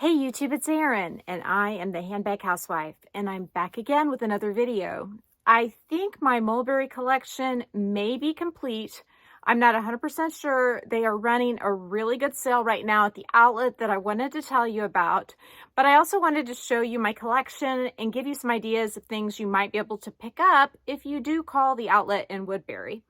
Hey YouTube, it's Erin, and I am the Handbag Housewife, and I'm back again with another video. I think my Mulberry collection may be complete. I'm not 100% sure. They are running a really good sale right now at the outlet that I wanted to tell you about, but I also wanted to show you my collection and give you some ideas of things you might be able to pick up if you do call the outlet in Woodbury.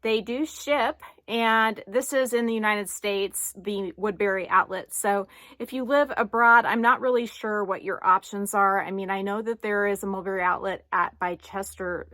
They do ship, and this is in the United States, the Woodbury outlet. So if you live abroad, I'm not really sure what your options are. I mean, I know that there is a Mulberry outlet at Bicester,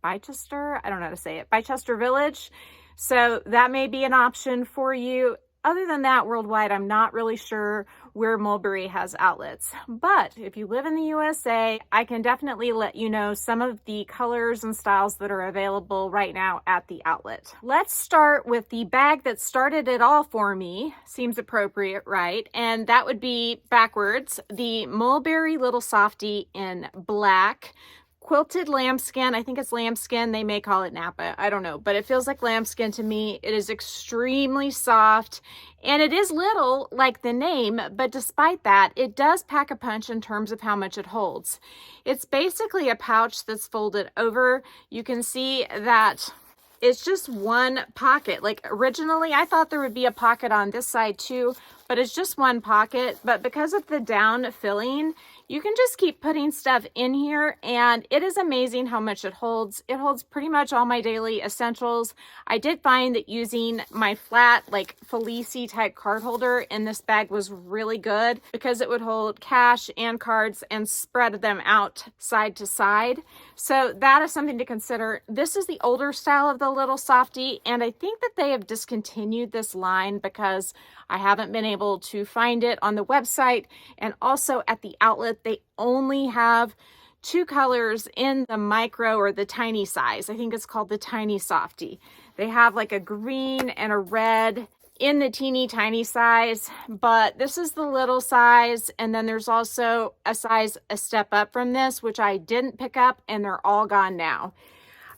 I don't know how to say it, Bicester Village. So that may be an option for you. Other than that, worldwide, I'm not really sure where Mulberry has outlets. But if you live in the USA, I can definitely let you know some of the colors and styles that are available right now at the outlet. Let's start with the bag that started it all for me. Seems appropriate, right? And that would be backwards. The Mulberry Little Softy in black. Quilted lambskin. I think it's lambskin. They may call it Napa. I don't know, but it feels like lambskin to me. It is extremely soft, and it is little like the name, but despite that, it does pack a punch in terms of how much it holds. It's basically a pouch that's folded over. You can see that it's just one pocket. Like originally, I thought there would be a pocket on this side too, but it's just one pocket. But because of the down filling, you can just keep putting stuff in here, and it is amazing how much it holds. It holds pretty much all my daily essentials. I did find that using my flat, like Felici type card holder in this bag was really good because it would hold cash and cards and spread them out side to side. So that is something to consider. This is the older style of the Little Softy, and I think that they have discontinued this line because I haven't been able to find it on the website, and also at the outlet they only have two colors in the micro or the tiny size. I think it's called the Tiny Softy. They have like a green and a red in the teeny tiny size, but this is the little size, and then there's also a size a step up from this, which I didn't pick up, and they're all gone now.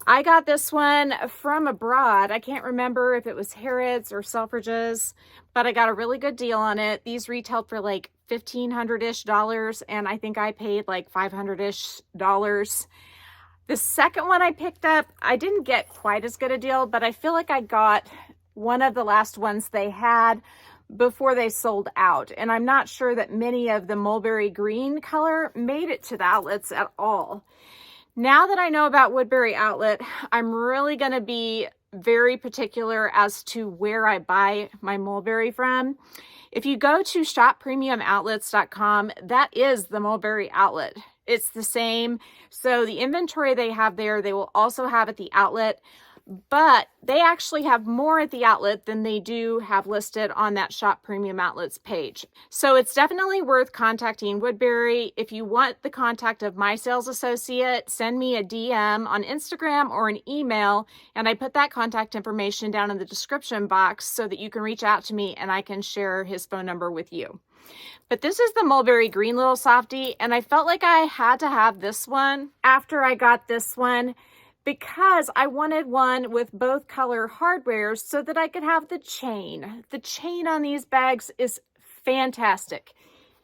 I got this one from abroad. I can't remember if it was Harrods or Selfridges, but I got a really good deal on it. These retailed for like $1,500-ish, and I think I paid like $500-ish. The second one I picked up, I didn't get quite as good a deal, but I feel like I got one of the last ones they had before they sold out. And I'm not sure that many of the mulberry green color made it to the outlets at all. Now that I know about Woodbury Outlet, I'm really going to be very particular as to where I buy my mulberry from. If you go to shoppremiumoutlets.com, that is the Mulberry Outlet. It's the same. So the inventory they have there, they will also have at the outlet, but they actually have more at the outlet than they do have listed on that Shop Premium Outlets page. So it's definitely worth contacting Woodbury. If you want the contact of my sales associate, send me a DM on Instagram or an email, and I put that contact information down in the description box so that you can reach out to me and I can share his phone number with you. But this is the Mulberry Green Little Softy, and I felt like I had to have this one after I got this one, because I wanted one with both color hardware so that I could have the chain. The chain on these bags is fantastic.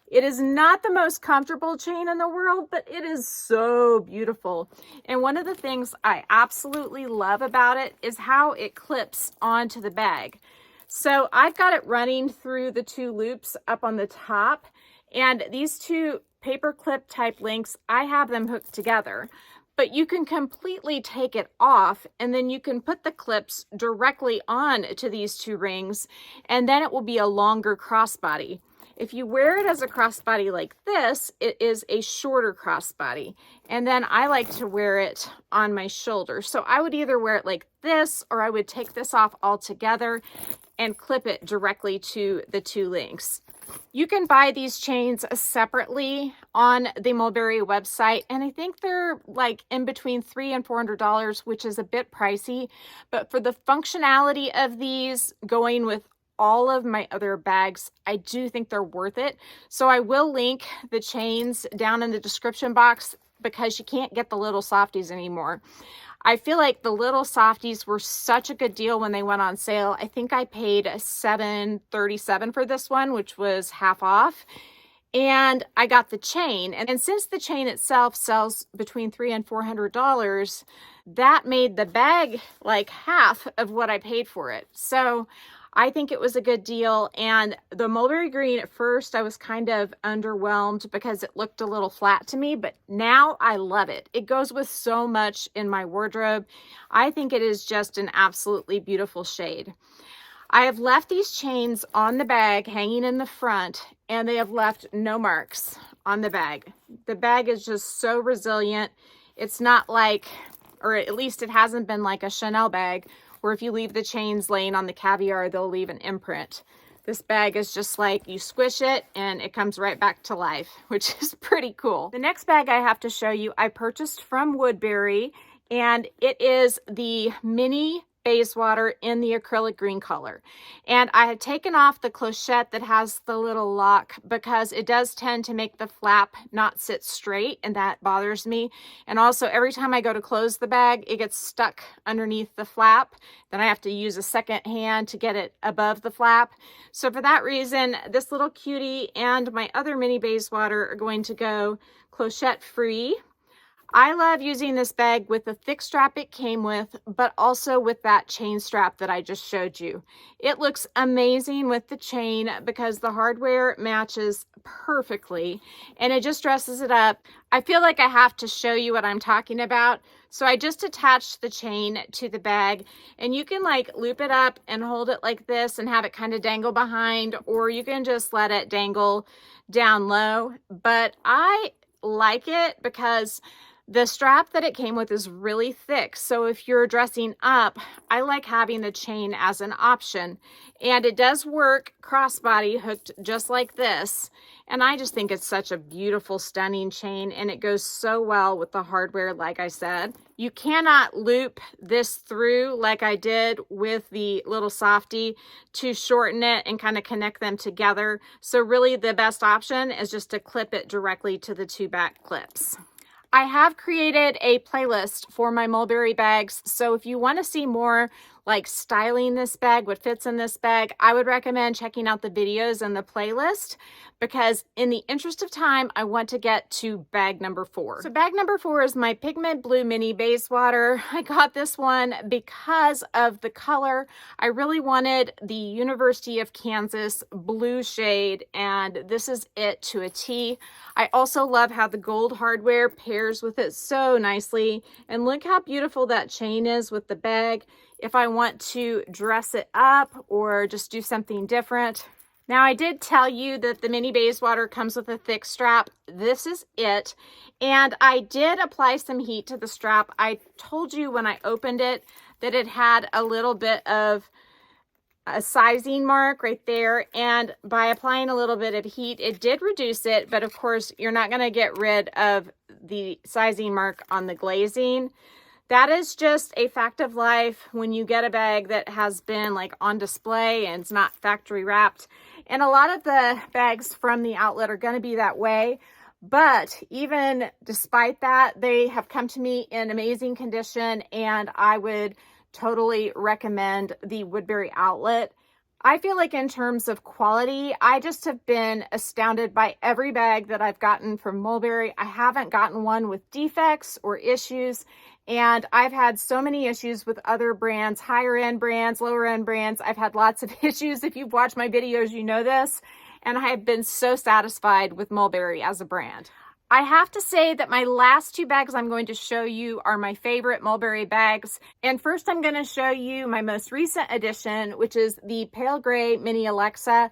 It is not the most comfortable chain in the world, but it is so beautiful. And one of the things I absolutely love about it is how it clips onto the bag. So I've got it running through the two loops up on the top, and these two paper clip type links, I have them hooked together. But you can completely take it off, and then you can put the clips directly on to these two rings, and then it will be a longer crossbody. If you wear it as a crossbody like this, it is a shorter crossbody. And then I like to wear it on my shoulder. So I would either wear it like this, or I would take this off altogether and clip it directly to the two links. You can buy these chains separately on the Mulberry website, and I think they're like in between $300 and $400, which is a bit pricey. But for the functionality of these, going with all of my other bags, I do think they're worth it. So I will link the chains down in the description box because you can't get the Little Softies anymore. I feel like the Little Softies were such a good deal when they went on sale. I think I paid $7.37 for this one, which was half off. And I got the chain. And since the chain itself sells between $300 and $400, that made the bag like half of what I paid for it. So I think it was a good deal. And the mulberry green, at first I was kind of underwhelmed because it looked a little flat to me, but now I love it. It goes with so much in my wardrobe. I think it is just an absolutely beautiful shade. I have left these chains on the bag hanging in the front, and they have left no marks on the bag. The bag is just so resilient. It's not like, or at least it hasn't been like a Chanel bag where if you leave the chains laying on the caviar, they'll leave an imprint. This bag is just like you squish it and it comes right back to life, which is pretty cool. The next bag I have to show you, I purchased from Woodbury, and it is the mini bayswater in the acrylic green color. And I had taken off the clochette that has the little lock because it does tend to make the flap not sit straight, and that bothers me. And also every time I go to close the bag, it gets stuck underneath the flap. Then I have to use a second hand to get it above the flap. So for that reason, this little cutie and my other mini bayswater are going to go clochette free. I love using this bag with the thick strap it came with, but also with that chain strap that I just showed you. It looks amazing with the chain because the hardware matches perfectly and it just dresses it up. I feel like I have to show you what I'm talking about. So I just attached the chain to the bag, and you can like loop it up and hold it like this and have it kind of dangle behind, or you can just let it dangle down low. But I like it because the strap that it came with is really thick. So if you're dressing up, I like having the chain as an option. And it does work crossbody hooked just like this. And I just think it's such a beautiful, stunning chain, and it goes so well with the hardware, like I said. You cannot loop this through like I did with the little softy to shorten it and kind of connect them together. So really the best option is just to clip it directly to the two back clips. I have created a playlist for my mulberry bags, so if you want to see more like styling this bag, what fits in this bag, I would recommend checking out the videos in the playlist, because in the interest of time, I want to get to bag number 4. So bag number 4 is my Pigment Blue Mini Bayswater. I got this one because of the color. I really wanted the University of Kansas blue shade, and this is it to a T. I also love how the gold hardware pairs with it so nicely, and look how beautiful that chain is with the bag if I want to dress it up or just do something different. Now, I did tell you that the mini bayswater comes with a thick strap. This is it. And I did apply some heat to the strap. I told you when I opened it that it had a little bit of a sizing mark right there. And by applying a little bit of heat, it did reduce it. But of course, you're not going to get rid of the sizing mark on the glazing. That is just a fact of life when you get a bag that has been like on display and it's not factory wrapped. And a lot of the bags from the outlet are going to be that way. But even despite that, they have come to me in amazing condition, and I would totally recommend the Woodbury outlet. I feel like in terms of quality, I just have been astounded by every bag that I've gotten from Mulberry. I haven't gotten one with defects or issues. And I've had so many issues with other brands, higher end brands, lower end brands. I've had lots of issues. If you've watched my videos, you know this. And I have been so satisfied with Mulberry as a brand. I have to say that my last 2 bags I'm going to show you are my favorite Mulberry bags. And first I'm going to show you my most recent addition, which is the Pale Gray Mini Alexa.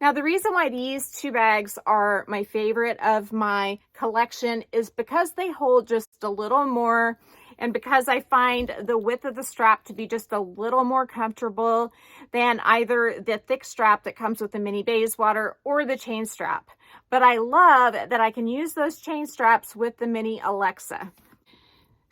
Now, the reason why these 2 bags are my favorite of my collection is because they hold just a little more, and because I find the width of the strap to be just a little more comfortable than either the thick strap that comes with the mini bayswater or the chain strap. But I love that I can use those chain straps with the mini Alexa.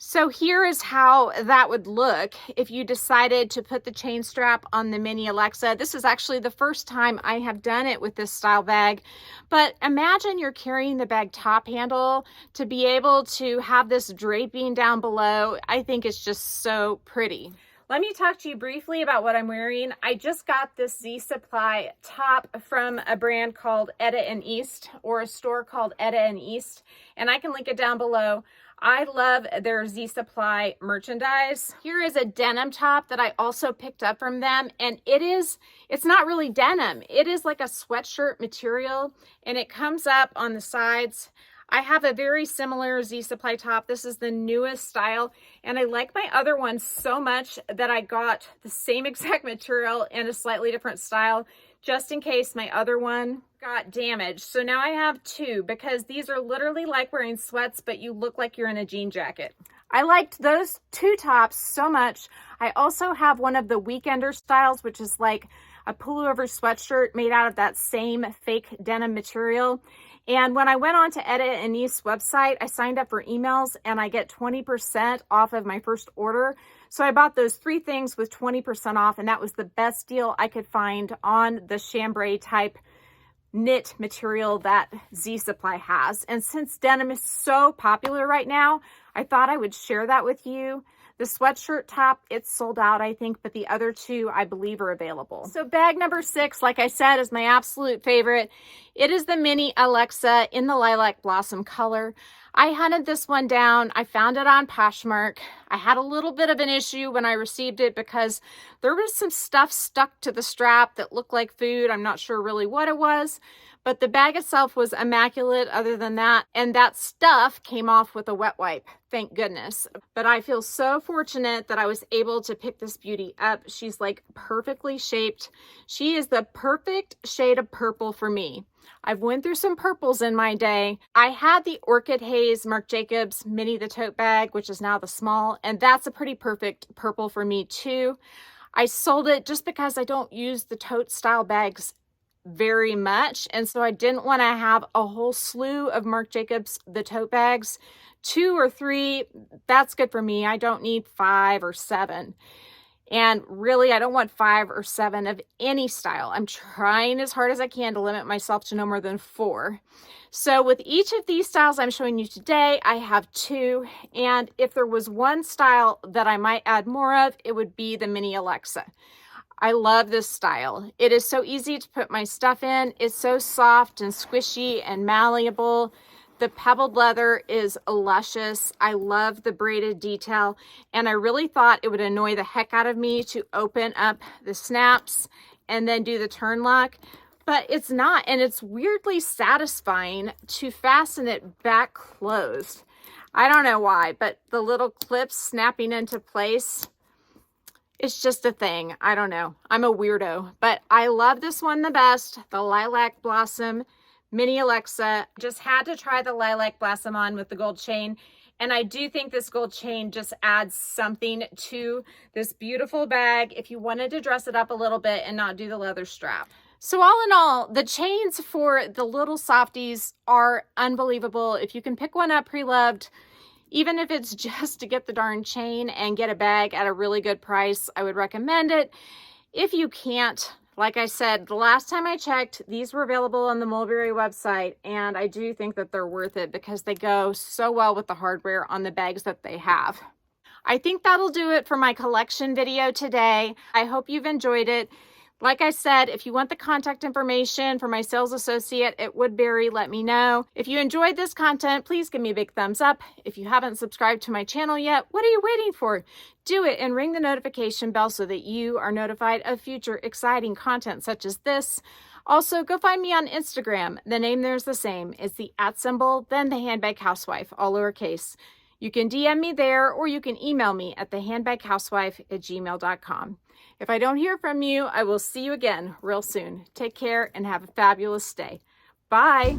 So here is how that would look if you decided to put the chain strap on the mini Alexa. This is actually the first time I have done it with this style bag, but imagine you're carrying the bag top handle to be able to have this draping down below. I think it's just so pretty. Let me talk to you briefly about what I'm wearing. I just got this Z Supply top from a brand called Edit and East, or a store called Edit and East, and I can link it down below. I love their Z Supply merchandise. Here is a denim top that I also picked up from them, and it's not really denim. It is like a sweatshirt material, and it comes up on the sides. I have a very similar Z Supply top. This is the newest style, and I like my other one so much that I got the same exact material and a slightly different style, just in case my other one got damaged. So now I have two, because these are literally like wearing sweats, but you look like you're in a jean jacket. I liked those two tops so much. I also have one of the weekender styles, which is like a pullover sweatshirt made out of that same fake denim material. And when I went on to Edit and East's website, I signed up for emails and I get 20% off of my first order. So I bought those three things with 20% off, and that was the best deal I could find on the chambray type knit material that Z Supply has. And since denim is so popular right now, I thought I would share that with you. The sweatshirt top, it's sold out, I think, but the other two, I believe, are available. So bag number 6, like I said, is my absolute favorite. It is the Mini Alexa in the lilac blossom color. I hunted this one down. I found it on Poshmark. I had a little bit of an issue when I received it because there was some stuff stuck to the strap that looked like food. I'm not sure really what it was, but the bag itself was immaculate other than that. And that stuff came off with a wet wipe, thank goodness. But I feel so fortunate that I was able to pick this beauty up. She's like perfectly shaped. She is the perfect shade of purple for me. I've went through some purples in my day. I had the Orchid Haze Marc Jacobs Mini the tote bag, which is now the small, and that's a pretty perfect purple for me too. I sold it just because I don't use the tote style bags very much, and so I didn't want to have a whole slew of Marc Jacobs the tote bags. 2 or 3, that's good for me. I don't need 5 or 7. And really, I don't want 5 or 7 of any style. I'm trying as hard as I can to limit myself to no more than 4. So with each of these styles I'm showing you today, I have 2. And if there was one style that I might add more of, it would be the Mini Alexa. I love this style. It is so easy to put my stuff in. It's so soft and squishy and malleable. The pebbled leather is luscious. I love the braided detail, and I really thought it would annoy the heck out of me to open up the snaps and then do the turn lock, but it's not, and it's weirdly satisfying to fasten it back closed. I don't know why, but the little clips snapping into place, it's just a thing. I don't know. I'm a weirdo, but I love this one the best, the Lilac Blossom Mini Alexa. Just had to try the Lilac Blossom on with the gold chain. And I do think this gold chain just adds something to this beautiful bag if you wanted to dress it up a little bit and not do the leather strap. So all in all, the chains for the little softies are unbelievable. If you can pick one up pre-loved, even if it's just to get the darn chain and get a bag at a really good price, I would recommend it. If you can't, like I said, the last time I checked, these were available on the Mulberry website, and I do think that they're worth it because they go so well with the hardware on the bags that they have. I think that'll do it for my collection video today. I hope you've enjoyed it. Like I said, if you want the contact information for my sales associate at Woodbury, let me know. If you enjoyed this content, please give me a big thumbs up. If you haven't subscribed to my channel yet, what are you waiting for? Do it and ring the notification bell so that you are notified of future exciting content such as this. Also, go find me on Instagram. The name there's the same. It's the @ then the Handbag Housewife, all lowercase. You can DM me there, or you can email me at thehandbaghousewife@gmail.com. If I don't hear from you, I will see you again real soon. Take care and have a fabulous day. Bye.